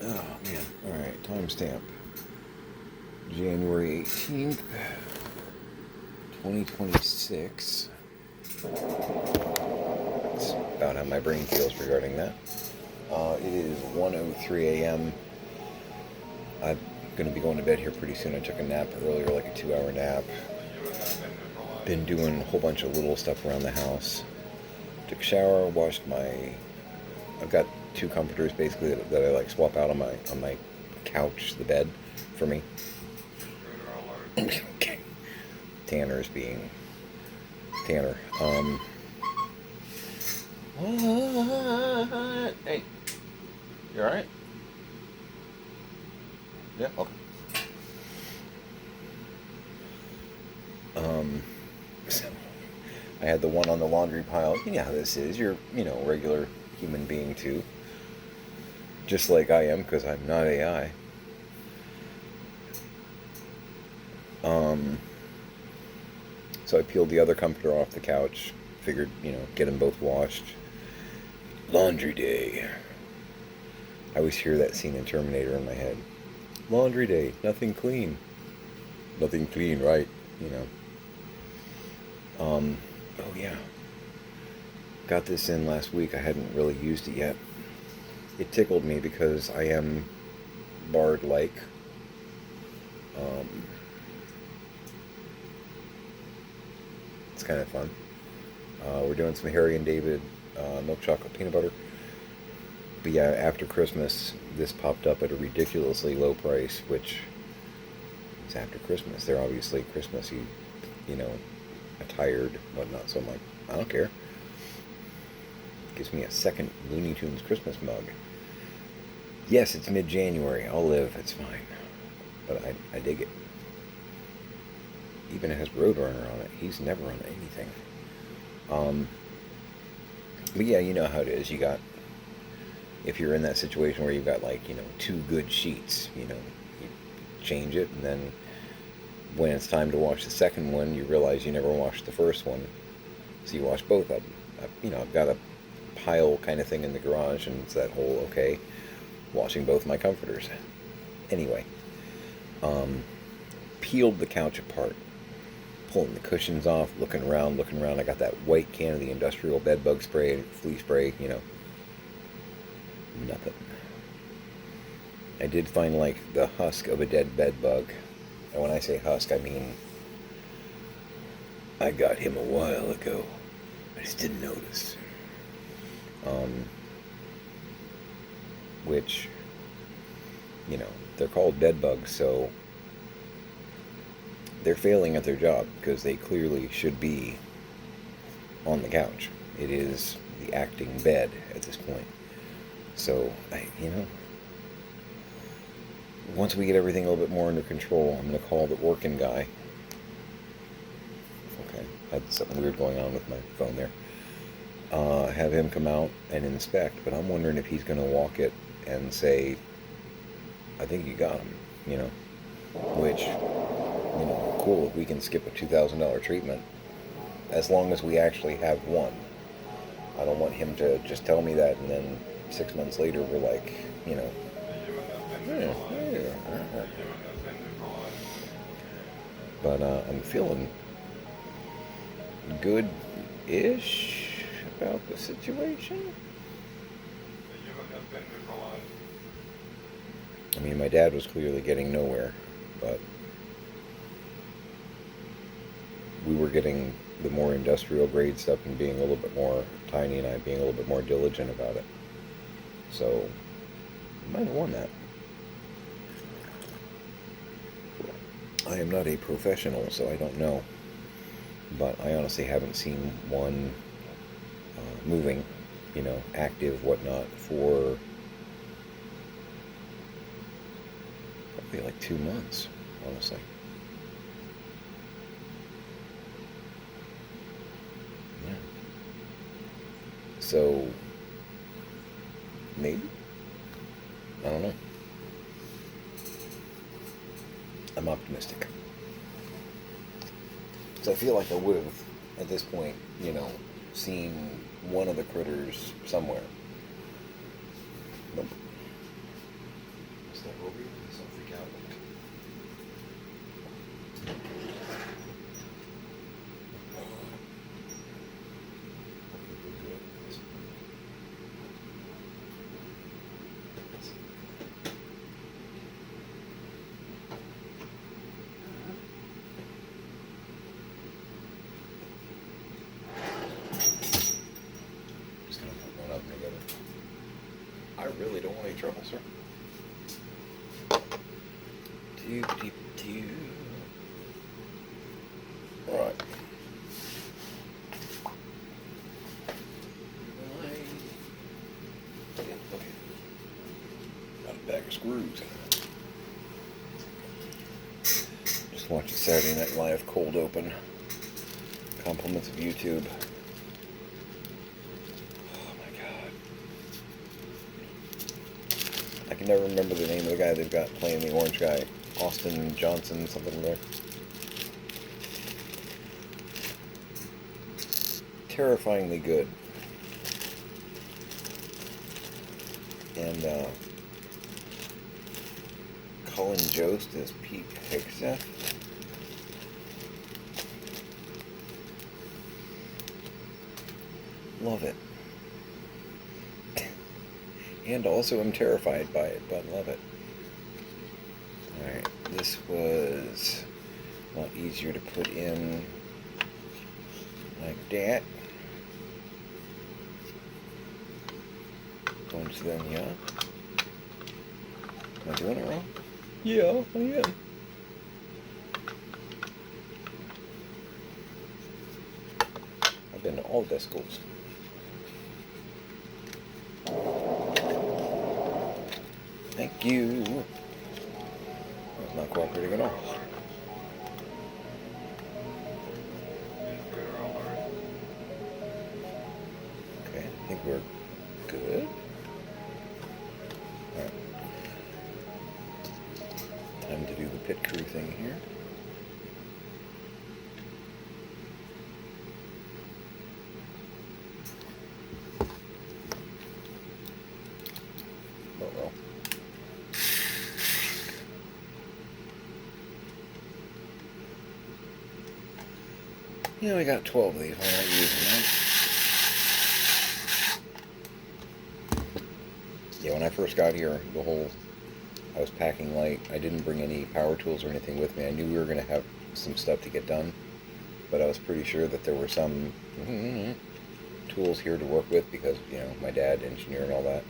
Oh, man. Alright, timestamp. January 18th, 2026. That's about how my brain feels regarding that. It is 1:03 a.m. I'm going to be going to bed here pretty soon. I took a nap earlier, like a 2-hour nap. Been doing a whole bunch of little stuff around the house. Took a shower, washed my... I've got two comforters basically that I like swap out on my couch, the bed, for me. Okay. Tanner's being Tanner. What? Hey, you alright? Yeah, okay. So I had the one on the laundry pile. You know how this is. You're, regular human being too. Just like I am, because I'm not AI. Um, so I peeled the other comforter off the couch. Figured, get them both washed. Laundry day. I always hear that scene in Terminator in my head. Laundry day, nothing clean. Nothing clean, right? You know. Oh yeah. Got this in last week. I hadn't really used it yet. It tickled me because I am Bard-like. Um, it's kind of fun. We're doing some Harry and David milk chocolate peanut butter. But yeah, after Christmas, this popped up at a ridiculously low price, which is after Christmas. They're obviously Christmassy, attired, whatnot. So I'm like, I don't care. Gives me a second Looney Tunes Christmas mug. Yes, it's mid-January. I'll live. It's fine. But I dig it. Even it has Roadrunner on it. He's never on anything. But yeah, you know how it is. You got, if you're in that situation where you've got two good sheets, you change it, and then when it's time to wash the second one, you realize you never washed the first one, so you wash both of them. I've got a pile kind of thing in the garage, and it's that whole, okay, washing both my comforters. Anyway, peeled the couch apart, pulling the cushions off, looking around. I got that white can of the industrial bed bug spray, flea spray, nothing. I did find the husk of a dead bed bug. And when I say husk, I mean I got him a while ago. I just didn't notice. Which, they're called bed bugs, so they're failing at their job because they clearly should be on the couch. It is the acting bed at this point. So, once we get everything a little bit more under control, I'm going to call the working guy. Okay, had something weird going on with my phone there. Have him come out and inspect, but I'm wondering if he's going to walk it and say, I think you got him, which, cool, if we can skip a $2,000 treatment, as long as we actually have one. I don't want him to just tell me that and then 6 months later we're like, But I'm feeling good-ish about the situation. I mean, my dad was clearly getting nowhere, but we were getting the more industrial grade stuff and being a little bit more, Tiny and I being a little bit more diligent about it. So, I might have won that. I am not a professional, so I don't know. But I honestly haven't seen one moving, active, whatnot, for probably like 2 months, honestly. Yeah. So, maybe? I don't know. I'm optimistic. So I feel like I would have, at this point, seen one of the critters somewhere. Nope. trouble, sir. Doop, doop, doop. All right. Got a bag of screws. Just watched Saturday Night Live cold open. Compliments of YouTube. Oh my god. I can never remember the name of the guy they've got playing the orange guy. Austin Johnson, something there. Terrifyingly good. And Colin Jost as Pete Hegseth. Love it. And also I'm terrified by it, but love it. Alright, this was a lot easier to put in like that. Going to them, yeah. Am I doing it wrong? Yeah, I am. I've been to all the best schools. Thank you. That's not cooperating at all. Okay, I think we're good. Alright. Time to do the pit crew thing here. Oh well. Yeah, we got 12 of these. Why not use them? Yeah, when I first got here, I was packing light. I didn't bring any power tools or anything with me. I knew we were going to have some stuff to get done, but I was pretty sure that there were some tools here to work with because, you know, my dad, engineer and all that.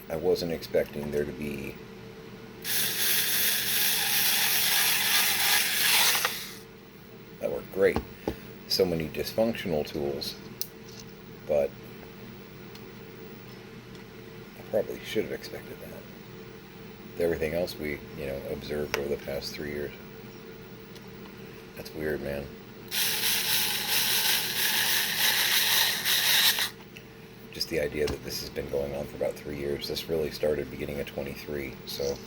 I wasn't expecting there to be that were great. So many dysfunctional tools, but I probably should have expected that. Everything else we, you know, observed over the past 3 years. That's weird, man. Just the idea that this has been going on for about 3 years. This really started beginning of 23, so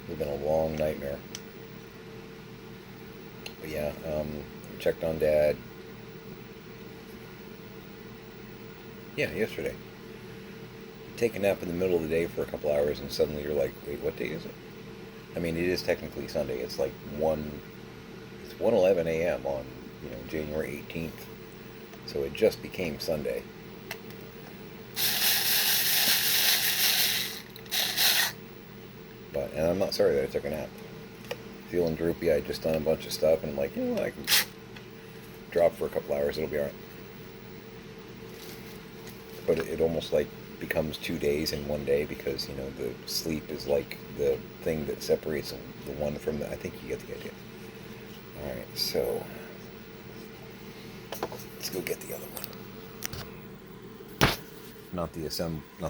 it's been a long nightmare. But yeah, checked on Dad. Yeah, yesterday. Take a nap in the middle of the day for a couple hours and suddenly you're like, wait, what day is it? I mean, it is technically Sunday. It's like 1:11 a.m. on, you know, January 18th. So it just became Sunday. And I'm not sorry that I took a nap. Feeling droopy, I just done a bunch of stuff, and I'm like, you know what, I can drop for a couple hours, it'll be alright. But it almost like becomes 2 days in one day because, you know, the sleep is like the thing that separates the one from the, I think you get the idea. Alright, so let's go get the other one. Not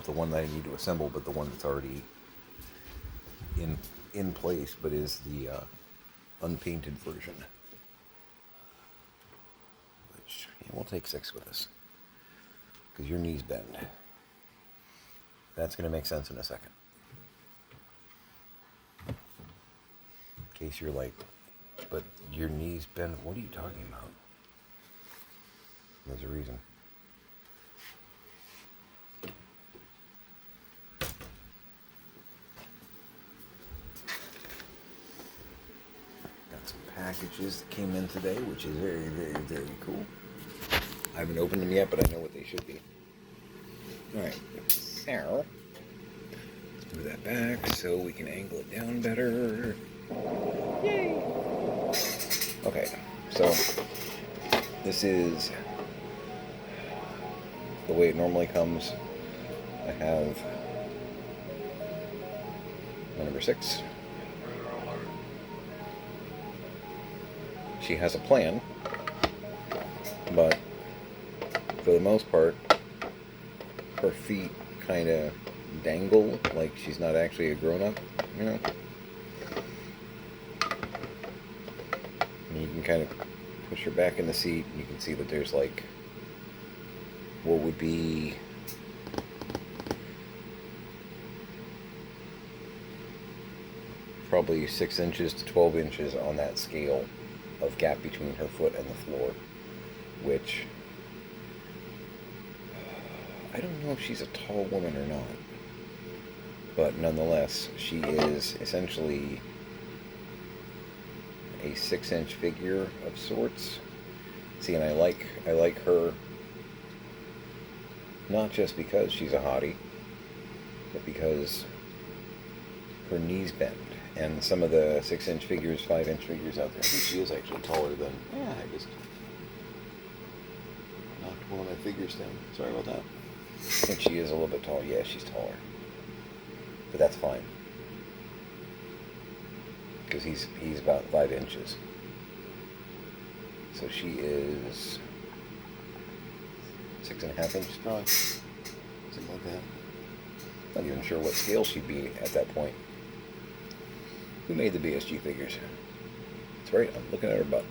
the one that I need to assemble, but the one that's already in place, but is the unpainted version. Which, yeah, we'll take 6 with us. Because your knees bend. That's going to make sense in a second. In case you're like, but your knees bend, what are you talking about? There's a reason. Got some packages that came in today, which is very, very, very cool. I haven't opened them yet, but I know what they should be. Alright, so let's move that back so we can angle it down better. Yay! Okay, so this is the way it normally comes. I have my number 6. She has a plan, but for the most part, her feet kind of dangle like she's not actually a grown-up, you know? And you can kind of push her back in the seat, and you can see that there's like what would be probably 6 inches to 12 inches on that scale of gap between her foot and the floor, which I don't know if she's a tall woman or not, but nonetheless, she is essentially a 6-inch figure of sorts. See, and I like her not just because she's a hottie, but because her knees bend. And some of the 6-inch figures, 5-inch figures out there, I think she is actually taller than. Yeah, I just knocked one of my figures down. Sorry about that. I think she is a little bit taller. Yeah, she's taller, but that's fine because he's about 5 inches. So she is 6.5 inches strong, something like that. Not even sure what scale she'd be at that point. Who made the BSG figures? That's right, I'm looking at her butt.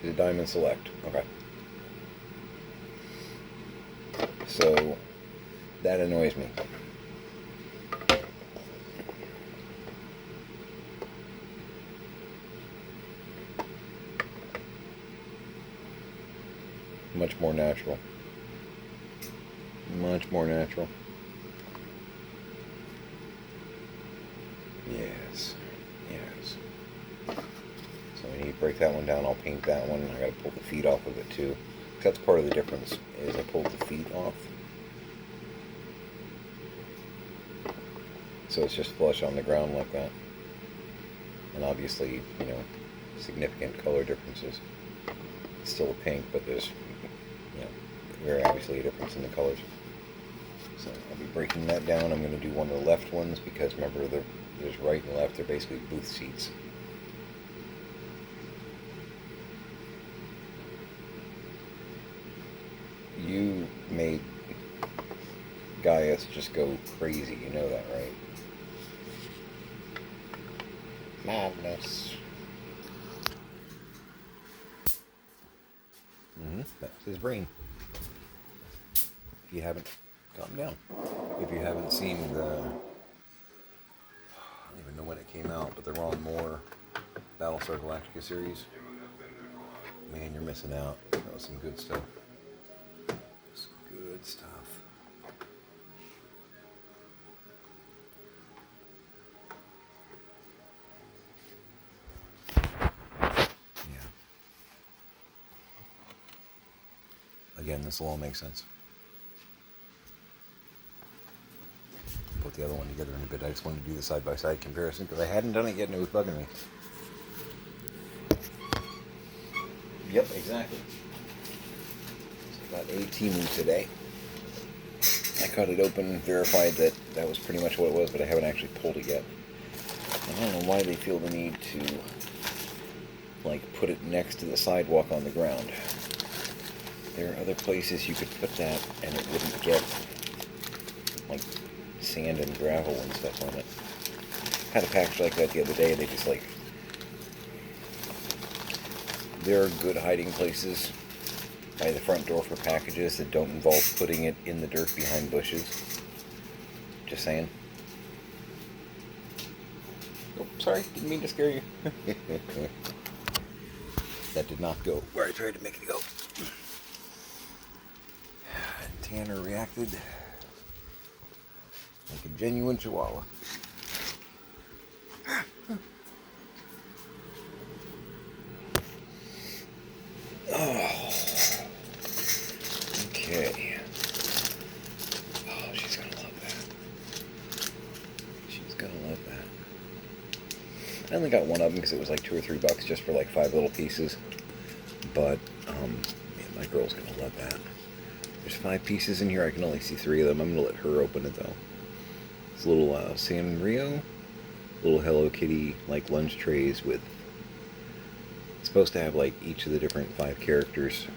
She's a Diamond Select. Okay. So, that annoys me. Much more natural. Much more natural. Yes. Yes. So I need to break that one down. I'll paint that one. I gotta pull the feet off of it too. That's part of the difference, is I pulled the feet off. So it's just flush on the ground like that. And obviously, you know, significant color differences. It's still a pink, but there's, you know, very obviously a difference in the colors. So I'll be breaking that down. I'm going to do one of the left ones because remember, there's right and left. They're basically booth seats. You made Gaius just go crazy. You know that, right? Madness. That's his brain. If you haven't, calm down. If you haven't seen the, I don't even know when it came out, but the Ron Moore Battlestar Galactica series, man, you're missing out. That was some good stuff. Some good stuff. Again, this will all make sense. Put the other one together in a bit. I just wanted to do the side-by-side comparison because I hadn't done it yet and it was bugging me. Yep, exactly. So I got a Temu today. I cut it open, verified that that was pretty much what it was, but I haven't actually pulled it yet. I don't know why they feel the need to, like, put it next to the sidewalk on the ground. There are other places you could put that and it wouldn't get like sand and gravel and stuff on it. Had a package like that the other day and they just like, there are good hiding places by the front door for packages that don't involve putting it in the dirt behind bushes. Just saying. Oh, sorry, didn't mean to scare you. That did not go where I tried to make it go. Tanner reacted like a genuine chihuahua. Oh. Okay. Gotta love that. I only got one of them because it was like $2 or $3 just for like 5 little pieces. But, man, my girl's gonna love that. There's 5 pieces in here. I can only see 3 of them. I'm gonna let her open it though. It's a little Sanrio, little Hello Kitty like lunch trays with. It's supposed to have like each of the different 5 characters,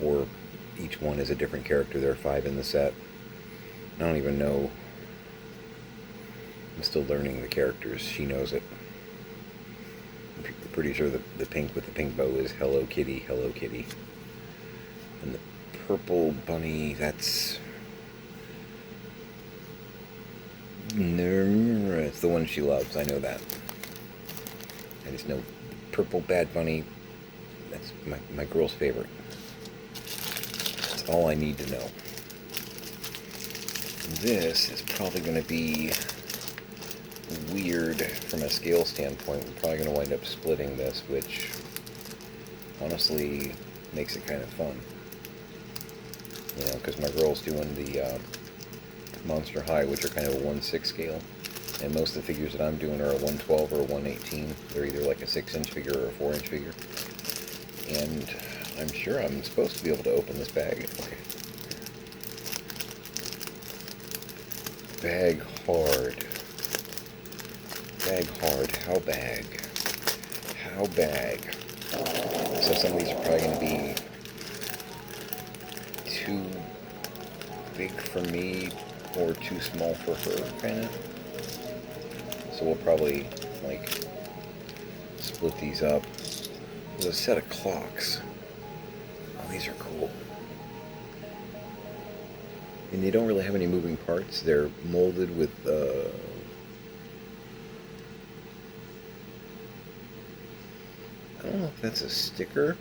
or each one is a different character. There are 5 in the set. I don't even know. I'm still learning the characters. She knows it. I'm pretty sure the pink with the pink bow is Hello Kitty, Hello Kitty. And the purple bunny, that's... It's the one she loves, I know that. I just know purple bad bunny, that's my girl's favorite. That's all I need to know. This is probably going to be weird from a scale standpoint. We're probably going to wind up splitting this, which honestly makes it kind of fun. You know, because my girl's doing the Monster High, which are kind of a 1/6 scale. And most of the figures that I'm doing are a 112 or a 118. They're either like a 6-inch figure or a 4-inch figure. And I'm sure I'm supposed to be able to open this bag. Okay. Bag hard. Bag hard. How bag? How bag? So some of these are probably going to be too big for me or too small for her, kind of. So we'll probably, like, split these up. There's a set of clocks. Oh, these are cool. And they don't really have any moving parts. They're molded with, I don't know if that's a sticker.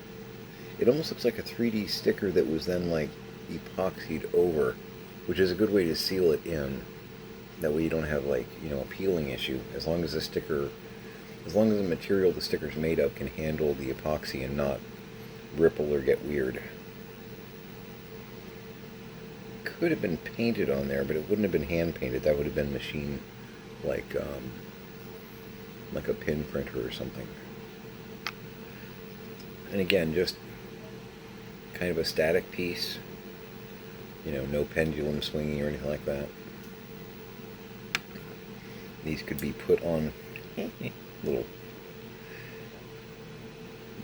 It almost looks like a 3D sticker that was then, like, epoxied over, which is a good way to seal it in. That way you don't have, like, you know, a peeling issue. As long as the sticker, as long as the material the sticker's made of can handle the epoxy and not ripple or get weird. Could have been painted on there, but it wouldn't have been hand painted. That would have been machine, like a pin printer or something. And again, just kind of a static piece. You know, no pendulum swinging or anything like that. These could be put on little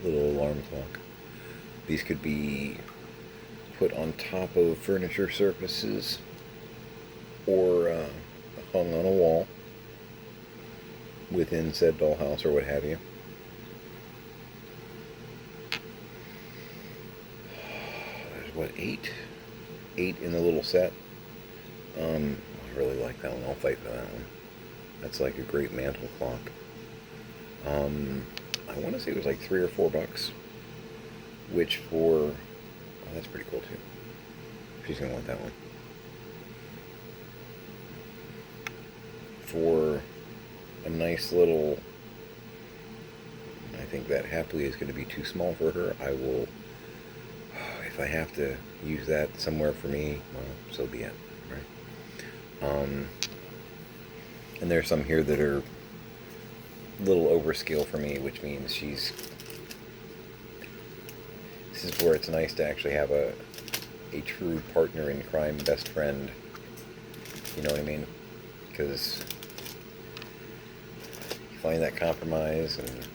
alarm clock. These could be put on top of furniture surfaces or hung on a wall within said dollhouse or what have you. There's what, 8 in the little set. I really like that one. I'll fight for that one. That's like a great mantle clock. I want to say it was like $3 or $4, which for, oh, that's pretty cool too. She's gonna want that one. For a nice little, I think that happily is going to be too small for her. I will, if I have to use that somewhere for me, well, so be it, right? And there's some here that are a little overscale for me, which means this is where it's nice to actually have a true partner in crime, best friend. You know what I mean? Because you find that compromise, and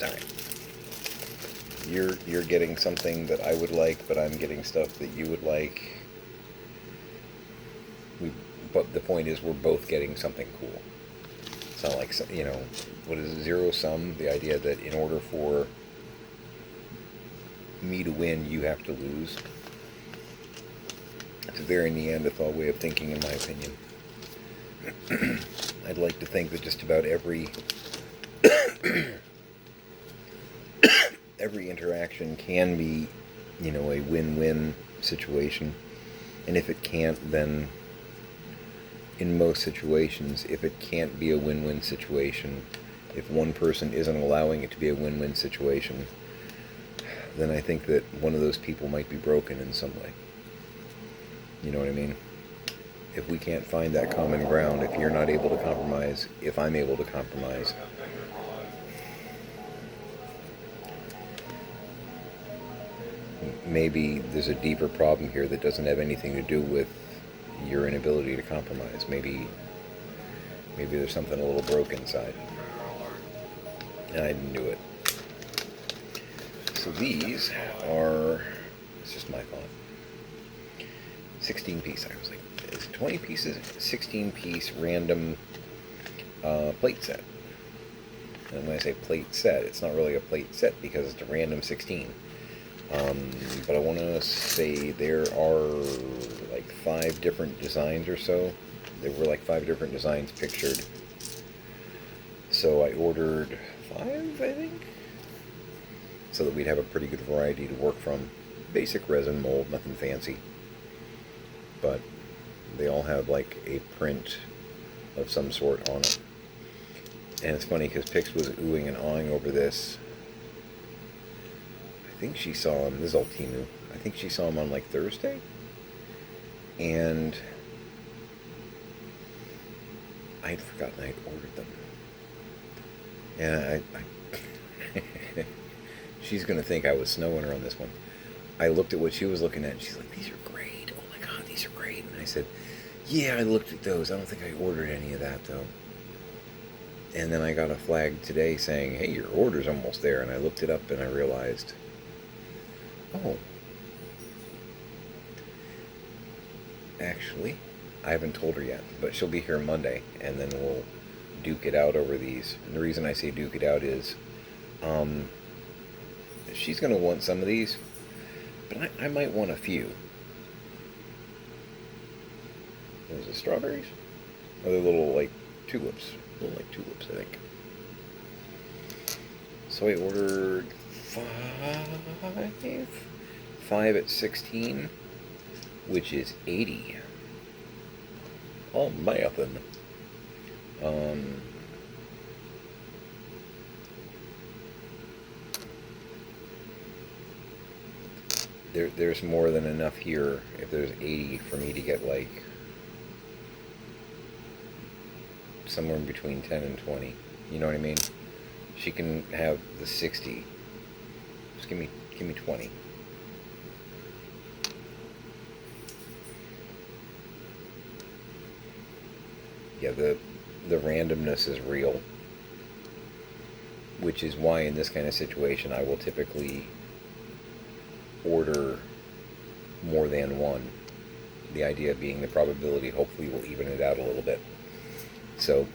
alright, you're getting something that I would like, but I'm getting stuff that you would like. But the point is, we're both getting something cool. It's not like, you know, what is it, zero sum? The idea that in order for me to win, you have to lose. It's a very Neanderthal way of thinking, in my opinion. I'd like to think that just about every interaction can be, you know, a win-win situation. And if it can't, then in most situations, if it can't be a win-win situation, if one person isn't allowing it to be a win-win situation, then I think that one of those people might be broken in some way. You know what I mean? if we can't find that common ground, if you're not able to compromise, if I'm able to compromise, maybe there's a deeper problem here that doesn't have anything to do with your inability to compromise. Maybe there's something a little broke inside, and I didn't do it. So these are, it's just my thought, 16 piece. I was like, it's 20 pieces, 16 piece random plate set. And when I say plate set, it's not really a plate set because it's a random 16. But I want to say there are like 5 different designs or so. There were like 5 different designs pictured. So I ordered 5, I think, so that we'd have a pretty good variety to work from. Basic resin mold, nothing fancy. But they all have like a print of some sort on it. And it's funny because Pix was oohing and awing over this. I think she saw him, this is all Temu, I think she saw him on like Thursday. And I had forgotten I had ordered them. And I she's going to think I was snowing her on this one. I looked at what she was looking at and she's like, these are great. Oh my God, these are great. And I said, yeah, I looked at those. I don't think I ordered any of that though. And then I got a flag today saying, hey, your order's almost there. And I looked it up and I realized, oh, actually, I haven't told her yet, but she'll be here Monday, and then we'll duke it out over these. And the reason I say duke it out is, she's going to want some of these, but I might want a few. Those are strawberries? Oh, they're little, like, tulips. Little, like, tulips, I think. So I ordered 5 at 16, which is 80. Oh, mathin'. There's more than enough here if there's 80 for me to get like somewhere in between 10 and 20. You know what I mean? She can have the 60. Just give me 20. Yeah, the randomness is real, which is why in this kind of situation I will typically order more than one. The idea being the probability hopefully will even it out a little bit. So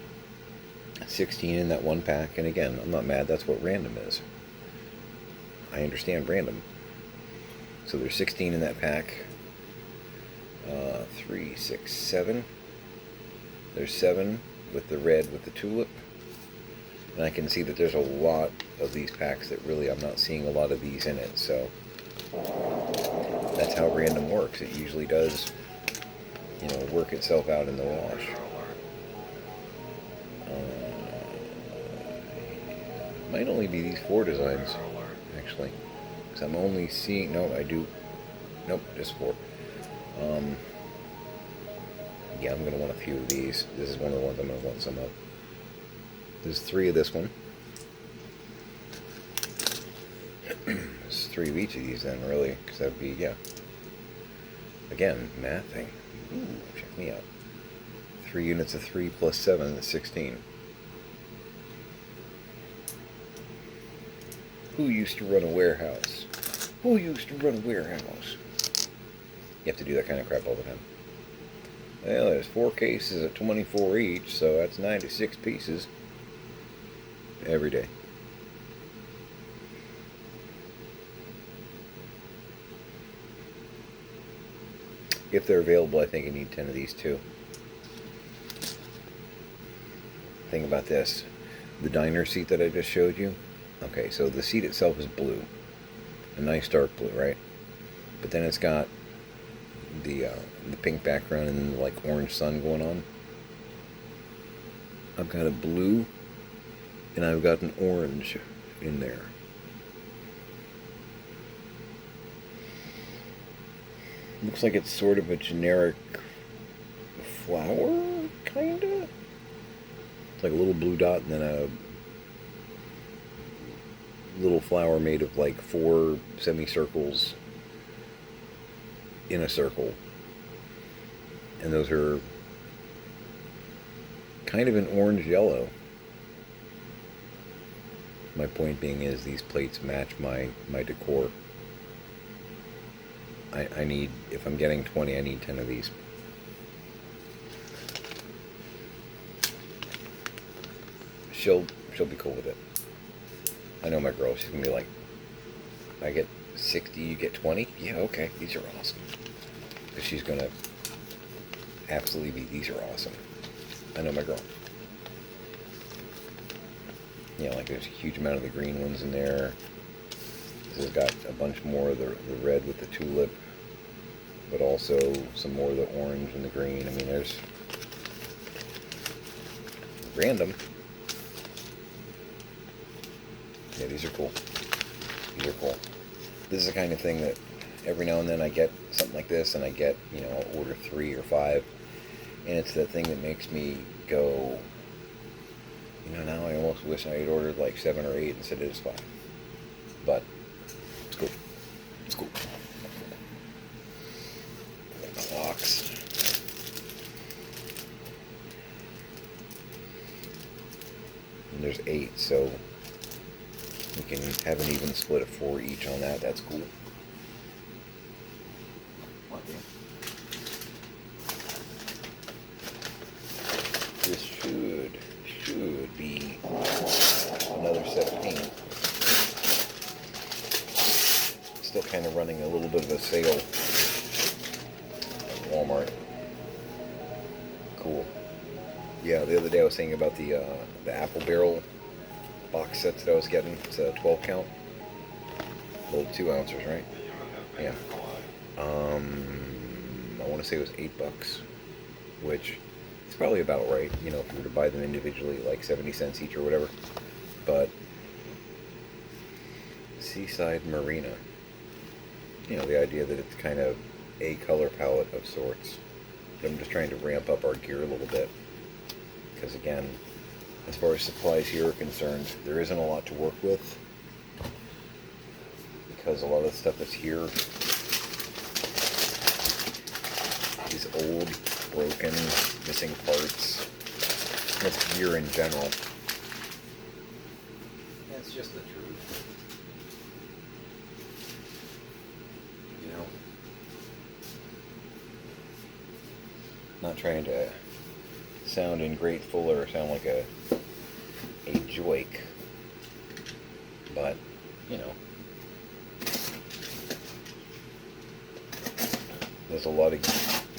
16 in that one pack, and again, I'm not mad, that's what random is. I understand random. So there's 16 in that pack. 3, 6, 7. There's 7 with the red with the tulip. And I can see that there's a lot of these packs that really I'm not seeing a lot of these in it, so that's how random works. It usually does, you know, work itself out in the wash. Might only be these 4 designs, actually, because I'm only seeing, no, I do, nope, just 4. Yeah, I'm going to want a few of these. This is one of the ones I'm going to want some of. There's 3 of this one. There's 3 of each of these then, really, because that would be, yeah. Again, mathing. Ooh, check me out. 3 units of 3 plus 7 is 16. Who used to run a warehouse? Who used to run a warehouse? You have to do that kind of crap all the time. Well, there's 4 cases at 24 each, so that's 96 pieces every day. If they're available, I think I need 10 of these too. Think about this. The diner seat that I just showed you. Okay, so the seat itself is blue. A nice dark blue, right? But then it's got the pink background and then like orange sun going on. I've got a blue and I've got an orange in there. Looks like it's sort of a generic flower, kinda. It's like a little blue dot and then a little flower made of like 4 semicircles in a circle. And those are kind of an orange yellow. My point being is these plates match my decor. I need, if I'm getting 20, I need 10 of these. She'll be cool with it. I know my girl, she's gonna be like, I get 60, you get 20? Yeah, okay, these are awesome. Because she's gonna absolutely be, these are awesome. I know my girl. You know, like there's a huge amount of the green ones in there. This has got a bunch more of the red with the tulip, but also some more of the orange and the green. I mean, there's random. Yeah, these are cool. These are cool. This is the kind of thing that every now and then I get something like this, and I get, you know, I'll order 3 or 5, and it's that thing that makes me go, you know, now I almost wish I had ordered like 7 or 8 instead of just 5. But it's cool. It's cool. The box. And there's 8, so we can have an even split of 4 each on that. That's cool. This should be another set of paint. Still kind of running a little bit of a sale at Walmart. Cool. Yeah, the other day I was saying about the apple barrel box sets that I was getting. It's a 12 count. Little 2 ounces, right? Yeah. I want to say it was $8, which is probably about right. You know, if you were to buy them individually, like 70 cents each or whatever. But Seaside Marina. You know, the idea that it's kind of a color palette of sorts. I'm just trying to ramp up our gear a little bit. Because again, as far as supplies here are concerned, there isn't a lot to work with. Because a lot of the stuff that's here is old, broken, missing parts. That's gear in general. That's just the truth. You know? Not trying to sound ungrateful or sound like a joik, but, you know, there's a lot of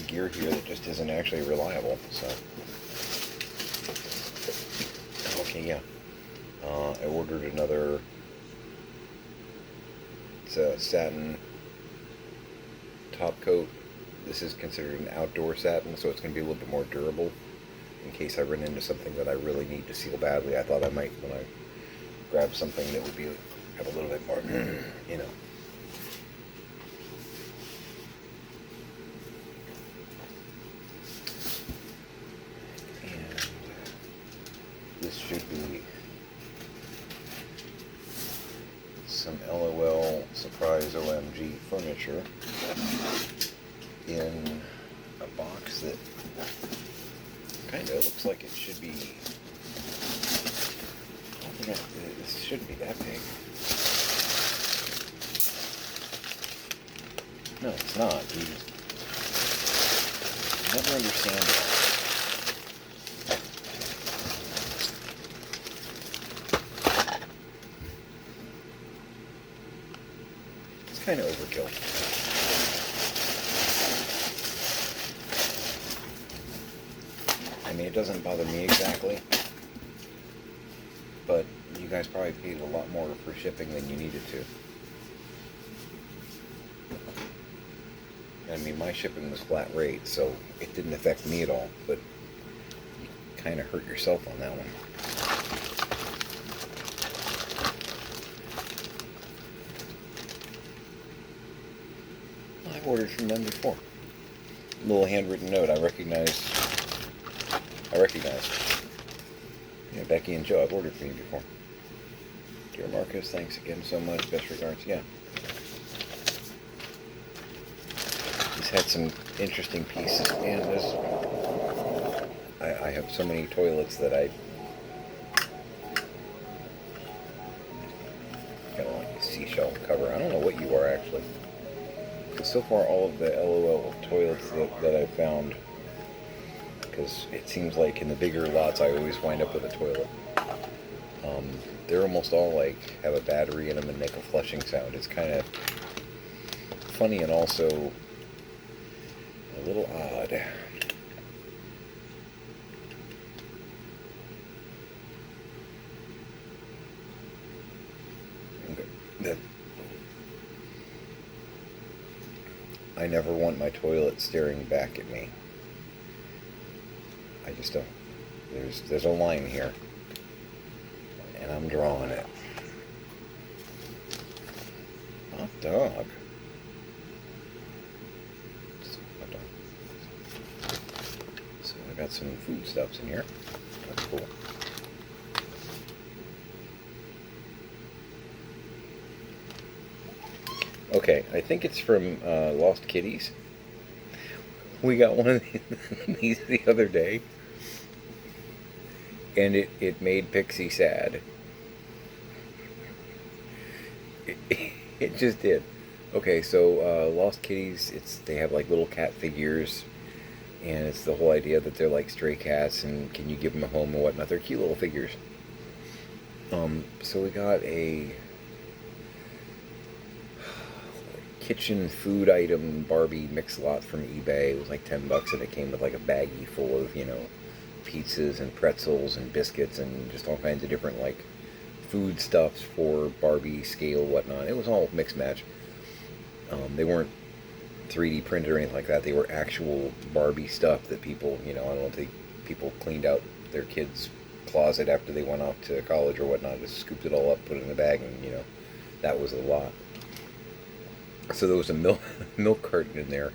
gear here that just isn't actually reliable, so. Okay, yeah. I ordered another, it's a satin top coat. This is considered an outdoor satin, so it's going to be a little bit more durable in case I run into something that I really need to seal badly. I thought I might when I grab something that would be have a little bit more, you know. And this should be some LOL surprise OMG furniture in a box that kind of looks like it should be. I don't think this shouldn't be that big. No, it's not. You never understand it. It's kind of overkill. I mean, it doesn't bother me exactly, but you guys probably paid a lot more for shipping than you needed to. I mean, my shipping was flat rate, so it didn't affect me at all, but you kind of hurt yourself on that one. Well, I've ordered from them before. A little handwritten note. I recognize I recognize. Yeah, Becky and Joe, I've ordered from you before. Dear Marcus, thanks again so much. Best regards. Yeah. He's had some interesting pieces. Man, I have so many toilets that I got like a seashell cover. I don't know what you are actually. Because so far all of the LOL toilets that I've found, because it seems like in the bigger lots I always wind up with a toilet. They're almost all like have a battery in them and make a flushing sound. It's kind of funny and also a little odd. That I never want my toilet staring back at me. I just don't. There's a line here, and I'm drawing it. Hot dog. Hot dog. So I got some foodstuffs in here. That's cool. Okay, I think it's from Lost Kitties. We got one of these the other day, and it made Pixie sad. It just did. Okay, so Lost Kitties, they have like little cat figures, and it's the whole idea that they're like stray cats, and can you give them a home and whatnot. They're cute little figures. So we got a kitchen food item Barbie mix lot from eBay. It was like $10, and it came with like a baggie full of, pizzas and pretzels and biscuits and just all kinds of different like food stuffs for Barbie scale, whatnot. It was all mixed match. They weren't 3D printed or anything like that. They were actual Barbie stuff that people, I don't know, people cleaned out their kids' closet after they went off to college or whatnot, just scooped it all up, put it in a bag, and that was a lot. So there was a milk carton in there,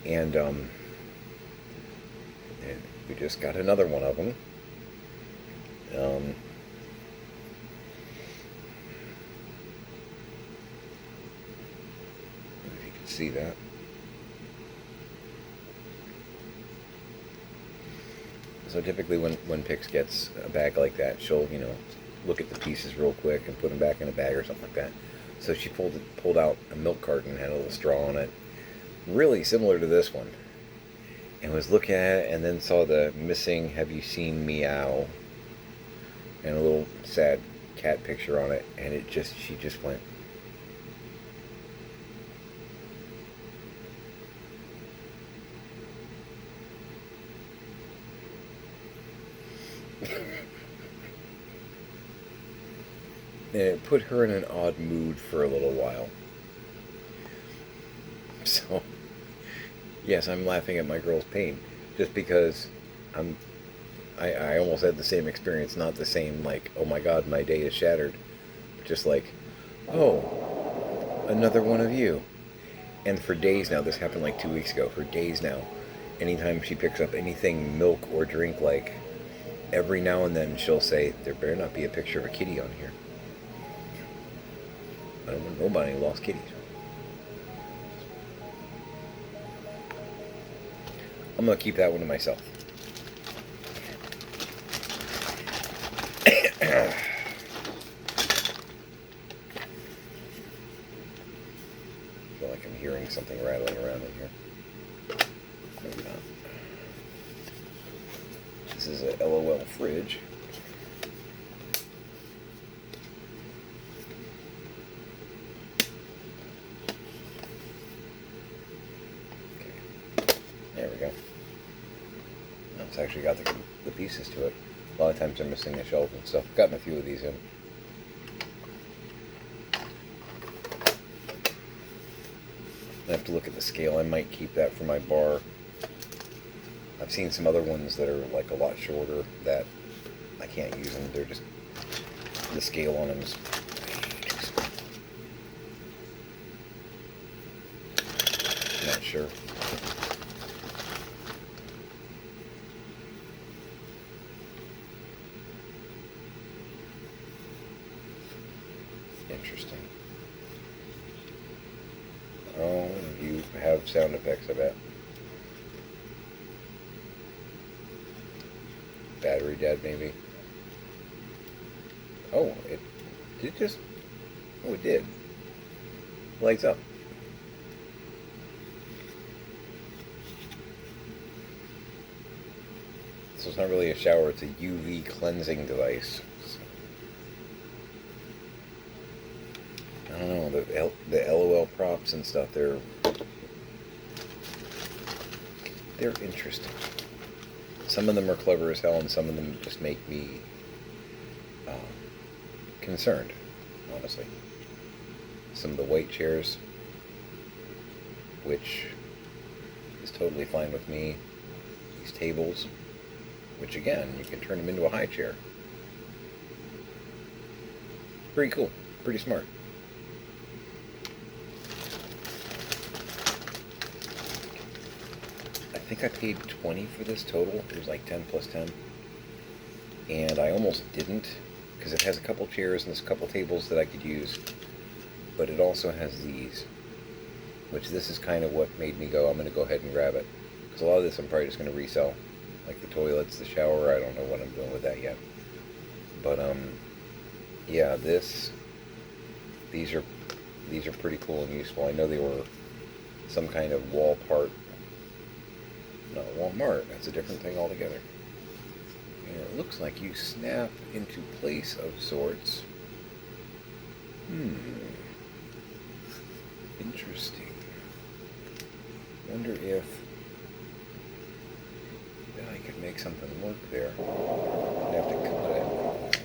and we just got another one of them. If you can see that. So typically when Pix gets a bag like that, she'll, look at the pieces real quick and put them back in a bag or something like that. So she pulled out a milk carton, had a little straw on it, really similar to this one, and was looking at it, and then saw the missing "Have you seen meow?" and a little sad cat picture on it, and she just went. And it put her in an odd mood for a little while. So, yes, I'm laughing at my girl's pain, just because I almost had the same experience, not the same like, oh my god, my day is shattered, but just like, oh, another one of you. And for days now, this happened like 2 weeks ago, for days now, anytime she picks up anything milk or drink like, every now and then she'll say, there better not be a picture of a kitty on here. I don't want to know about any lost kitties. I'm going to keep that one to myself. I feel like I'm hearing something rattling around in here. Maybe not. This is a LOL fridge. There we go. It's actually got the pieces to it. A lot of times they're missing the shelves and stuff. Gotten a few of these in. I have to look at the scale. I might keep that for my bar. I've seen some other ones that are like a lot shorter that I can't use them. They're just, the scale on them is not sure. effects, I bet. Battery dead, maybe. Oh, it did just... Oh, it did. Lights up. So it's not really a shower, it's a UV cleansing device. So, I don't know, the LOL props and stuff, they're interesting. Some of them are clever as hell, and some of them just make me concerned, honestly. Some of the white chairs, which is totally fine with me. These tables, which again, you can turn them into a high chair. Pretty cool, pretty smart. I think I paid $20 for this total. It was like 10 plus 10. And I almost didn't, because it has a couple chairs and there's a couple tables that I could use. But it also has these, which this is kind of what made me go, I'm going to go ahead and grab it. Because a lot of this I'm probably just going to resell. Like the toilets, the shower, I don't know what I'm doing with that yet. But, yeah, these are pretty cool and useful. I know they were some kind of wall part. Not Walmart, that's a different thing altogether. And it looks like you snap into place of sorts. Interesting. Wonder if I could make something work there. I'd have to cut it.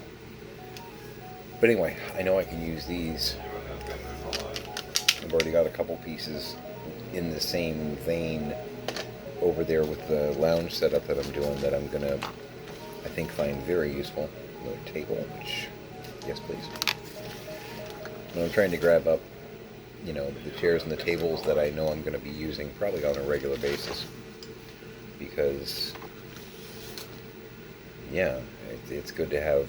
But anyway, I know I can use these. I've already got a couple pieces in the same vein over there with the lounge setup that I'm doing that I'm gonna, I think, find very useful. Another table, which, yes please. And I'm trying to grab up, you know, the chairs and the tables that I know I'm gonna be using probably on a regular basis. Because, yeah, it's good to have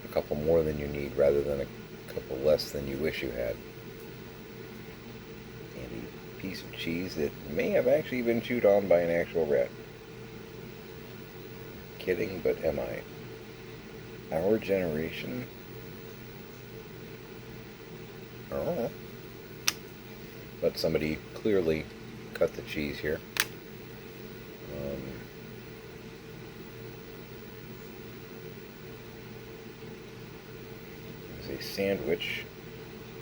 a couple more than you need rather than a couple less than you wish you had. Piece of cheese that may have actually been chewed on by an actual rat. Kidding, but am I? Our generation? Oh. But somebody clearly cut the cheese here. There's a sandwich,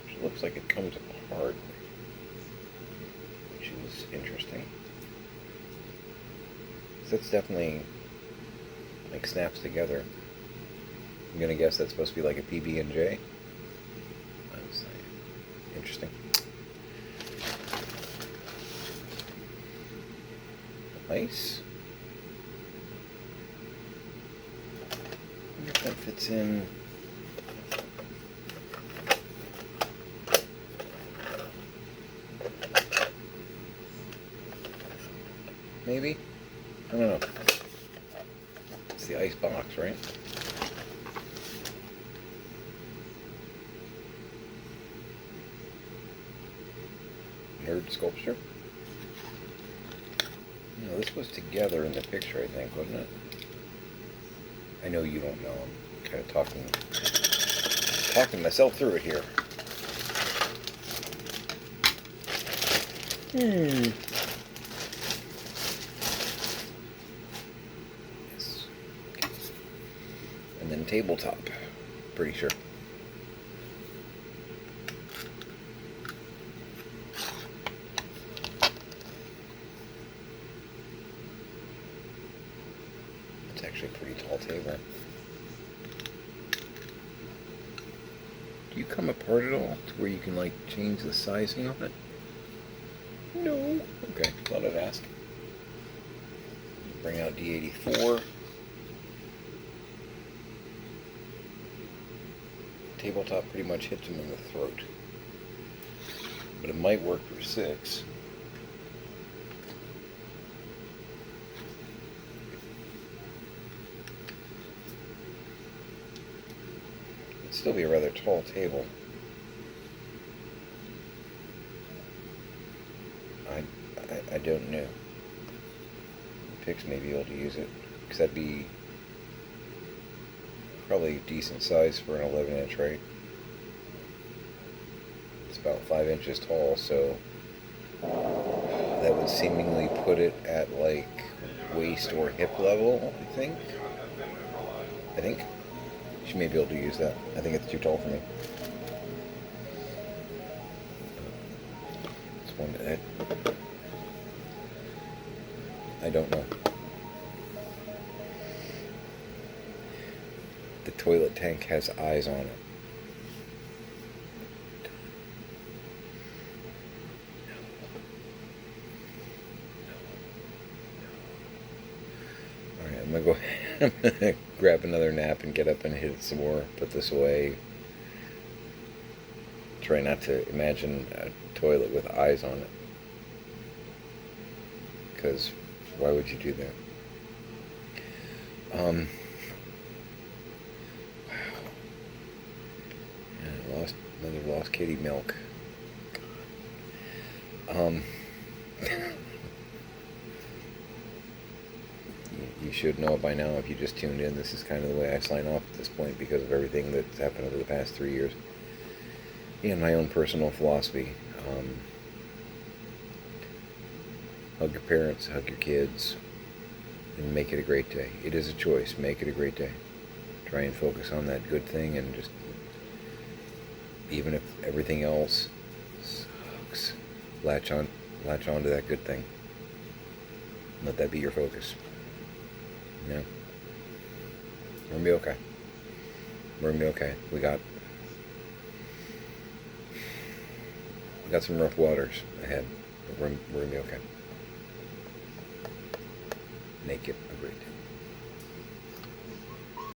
which looks like it comes apart. Interesting. So that's definitely like snaps together. I'm gonna guess that's supposed to be like a PB&J. Interesting. Nice. I wonder if that fits in. Maybe? I don't know. It's the ice box, right? Nerd sculpture? No, this was together in the picture, I think, wasn't it? I know you don't know. I'm kind of talking myself through it here. And then tabletop, pretty sure. It's actually a pretty tall table. Do you come apart at all to where you can like change the sizing of it? No. Okay, thought I'd ask. Bring out D84. Tabletop pretty much hits him in the throat. But it might work for 6. It'd still be a rather tall table. I I don't know. Pix may be able to use it, because that'd be probably a decent size for an 11-inch, right? It's about 5 inches tall, so that would seemingly put it at like waist or hip level, I think. She may be able to use that. I think it's too tall for me. It's one that I don't know. The toilet tank has eyes on it. Alright, I'm gonna grab another nap and get up and hit it some more. Put this away. Try not to imagine a toilet with eyes on it. Because why would you do that? Wow. Yeah, another lost kitty milk. You should know by now if you just tuned in. This is kind of the way I sign off at this point because of everything that's happened over the past 3 years. And my own personal philosophy. Hug your parents, hug your kids, and make it a great day. It is a choice. Make it a great day. Try and focus on that good thing, and just, even if everything else sucks, latch on to that good thing. Let that be your focus. Yeah. We're gonna be okay. We're gonna be okay. We got some rough waters ahead, but we're gonna be okay. Make it a great day.